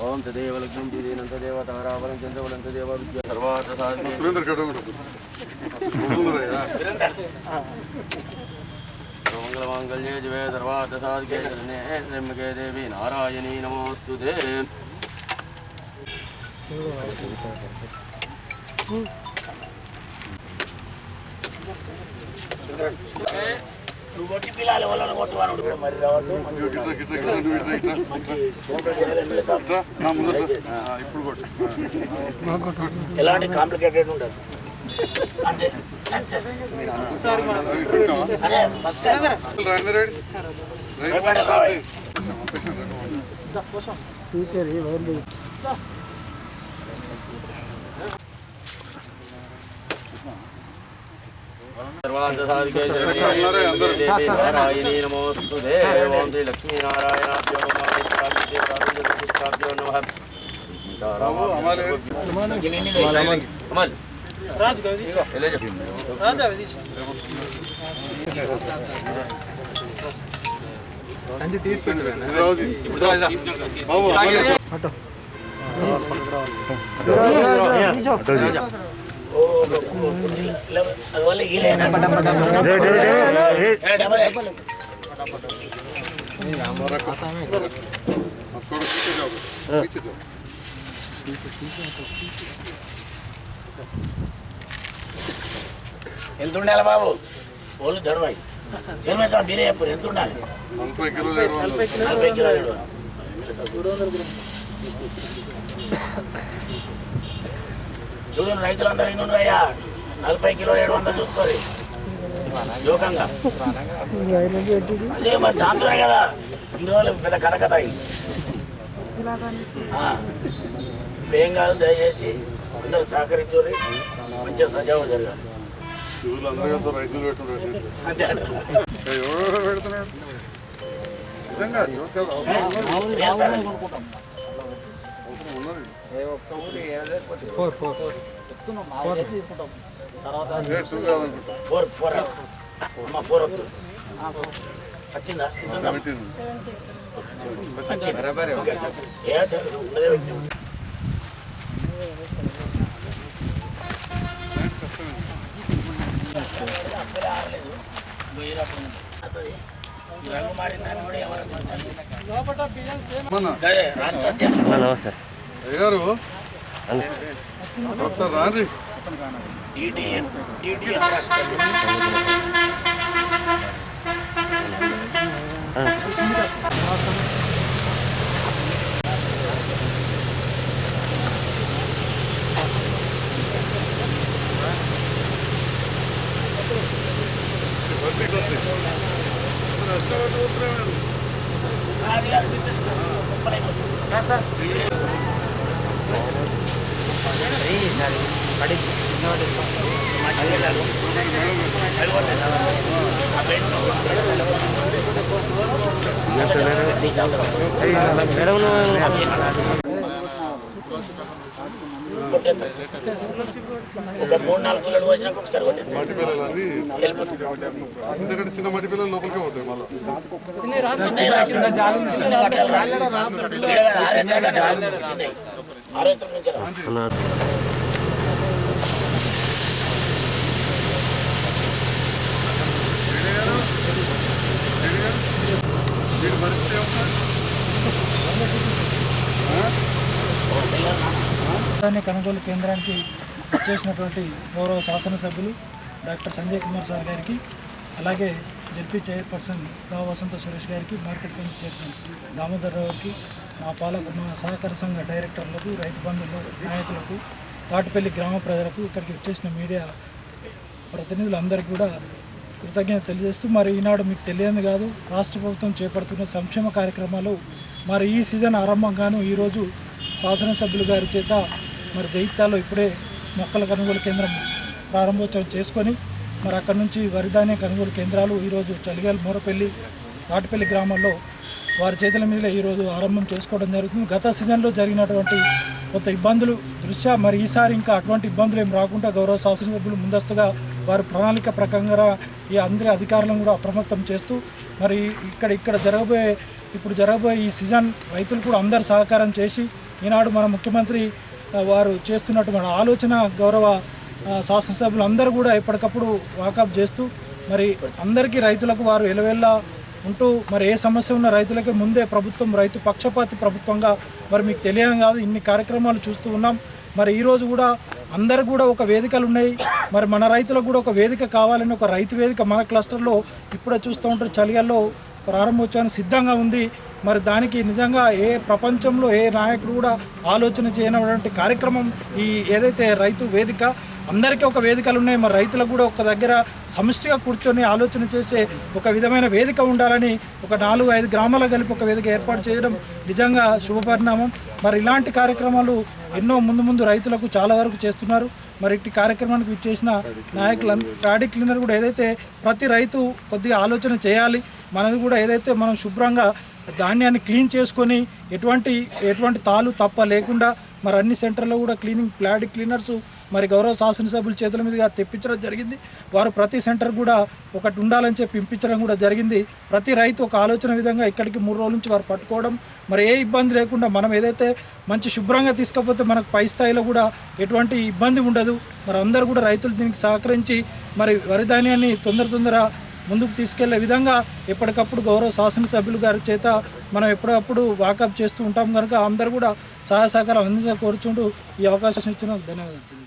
ओम तदेव लक्ष्मी देव तारावलं चंद्रवलं तदेव विद्या सर्वार्थ साधके सुरेंद्र मंगलमांगल्ये जीवे सर्वार्थ साधके शरण्ये त्र्यंबके देवी नारायणी नमोस्तुते। పిల్లలు వాళ్ళని కొట్టువాడు మరి రావద్దు ఎలాంటి కాంప్లికేటెడ్ ఉండదు అంతే సక్సెస్ नारायणी नमोस्तुते। ओम श्री लक्ष्मी नारायणाभ्यो नमः। ఎంత ఉండాలి బాబు ఓళ్ళు దడవాయి జన్మేత మీరే చెప్పారు ఎంత ఉండాలి 40 కిలోలు చూడండి రైతులందరూ ఇన్నున్నాయా 40 కిలో 700 చూసుకోరు యోగంగా అదే మరి దాంతోనే కదా ఇన్ని రోజులు పెద్ద కథకథ ఏం కాదు దయచేసి అందరూ సహకరించుర్రి మంచిగా సజావు జరగాలి వచ్చిందా రంగు మారిందని కూడా రాష్ట్ర అధ్యక్షుడు ఒకసారి రాండి ఒక 3-4 కిలోలు వచ్చినాక ఒకసారి మట్టి పిల్లలు ఎందుకంటే చిన్న మట్టి పిల్లలు లోపలికే పోతాయి మళ్ళీ కొనుగోలు కేంద్రానికి వచ్చేసినటువంటి గౌరవ శాసనసభ్యులు డాక్టర్ సంజయ్ కుమార్ సార్ గారికి, అలాగే జెడ్పీ చైర్పర్సన్ రావు వసంత సురేష్ గారికి, మార్కెట్ కమిటీ చైర్మన్ దామోదర్ రావుకి, మా సహకార సంఘ డైరెక్టర్లకు, రైతు బంధువులు, నాయకులకు, తాటిపల్లి గ్రామ ప్రజలకు, ఇక్కడికి వచ్చేసిన మీడియా ప్రతినిధులందరికీ కూడా కృతజ్ఞత తెలియజేస్తూ, మరి ఈనాడు మీకు తెలియదు కాదు, రాష్ట్ర ప్రభుత్వం చేపడుతున్న సంక్షేమ కార్యక్రమాలు మరి ఈ సీజన్ ఆరంభంగాను ఈరోజు శాసనసభ్యులు గారి చేత మరి జగిత్యాలలో ఇప్పుడే మొక్కల కొనుగోలు కేంద్రం ప్రారంభోత్సవం చేసుకొని మరి అక్కడ నుంచి వరి ధాన్యం కొనుగోలు కేంద్రాలు ఈరోజు చలిగాల మూరపల్లి తాటిపల్లి గ్రామాల్లో వారి చేతుల మీద ఈరోజు ఆరంభం చేసుకోవడం జరుగుతుంది. గత సీజన్లో జరిగినటువంటి కొంత ఇబ్బందులు దృష్ట్యా మరి ఈసారి ఇంకా అటువంటి ఇబ్బందులు ఏం రాకుండా గౌరవ శాసనసభ్యులు ముందస్తుగా వారి ప్రణాళిక ప్రకారంగా ఈ అందరి అధికారులను కూడా అప్రమత్తం చేస్తూ మరి ఇక్కడ జరగబోయే ఈ సీజన్ రైతులు కూడా అందరు సహకారం చేసి ఈనాడు మన ముఖ్యమంత్రి వారు చేస్తున్నటువంటి ఆలోచన గౌరవ శాసనసభ్యులు అందరూ కూడా ఎప్పటికప్పుడు వాకప్ చేస్తూ మరి అందరికీ రైతులకు వారు ఎలవెల్లా ఉంటూ మరి ఏ సమస్య ఉన్న రైతులకే ముందే ప్రభుత్వం రైతు పక్షపాతి ప్రభుత్వంగా మరి మీకు తెలియడం కాదు ఇన్ని కార్యక్రమాలు చూస్తూ ఉన్నాం. మరి ఈరోజు కూడా అందరు కూడా ఒక వేదికలు ఉన్నాయి. మరి మన రైతులకు కూడా ఒక వేదిక కావాలని ఒక రైతు వేదిక మన క్లస్టర్లో ఇప్పుడే చూస్తూ ఉంటారు చలిగాల్లో ప్రారంభోత్సవానికి సిద్ధంగా ఉంది. మరి దానికి నిజంగా ఏ ప్రపంచంలో ఏ నాయకుడు కూడా ఆలోచన చేయనటువంటి కార్యక్రమం ఈ ఏదైతే రైతు వేదిక అందరికీ ఒక వేదికలు ఉన్నాయి. మరి రైతులకు కూడా ఒక దగ్గర సమిష్టిగా కూర్చొని ఆలోచన చేసే ఒక విధమైన వేదిక ఉండాలని ఒక 4-5 గ్రామాల కలిపి ఒక వేదిక ఏర్పాటు చేయడం నిజంగా శుభపరిణామం. మరి ఇలాంటి కార్యక్రమాలు ఎన్నో ముందు రైతులకు చాలా వరకు చేస్తున్నారు. మరి ఇట్టి కార్యక్రమానికి విచ్చేసిన నాయకులు ప్యాడీ క్లీనర్ కూడా ఏదైతే ప్రతి రైతు కొద్దిగా ఆలోచన చేయాలి. మనది కూడా ఏదైతే మనం శుభ్రంగా ధాన్యాన్ని క్లీన్ చేసుకొని ఎటువంటి తాలు తప్ప లేకుండా మరి అన్ని సెంటర్లో కూడా ప్యాడీ క్లీనర్స్ మరి గౌరవ శాసనసభ్యుల చేతుల మీదుగా తెప్పించడం జరిగింది. వారు ప్రతి సెంటర్ కూడా ఒకటి ఉండాలని చెప్పి ఇంపించడం కూడా జరిగింది. ప్రతి రైతు ఒక ఆలోచన విధంగా ఇక్కడికి 3 రోజుల నుంచి వారు పట్టుకోవడం మరి ఏ ఇబ్బంది లేకుండా మనం ఏదైతే మంచి శుభ్రంగా తీసుకపోతే మనకు పై స్థాయిలో కూడా ఎటువంటి ఇబ్బంది ఉండదు. మరి అందరూ కూడా రైతులు దీనికి సహకరించి మరి వరి ధాన్యాన్ని తొందర ముందుకు తీసుకెళ్లే విధంగా ఎప్పటికప్పుడు గౌరవ శాసనసభ్యులు గారి చేత మనం ఎప్పటికప్పుడు వాకప్ చేస్తూ ఉంటాం కనుక అందరూ కూడా సహాయ సహకారాలు అందించాలని కోరుచుంటూ ఈ అవకాశం ఇచ్చిన ధన్యవాదాలు.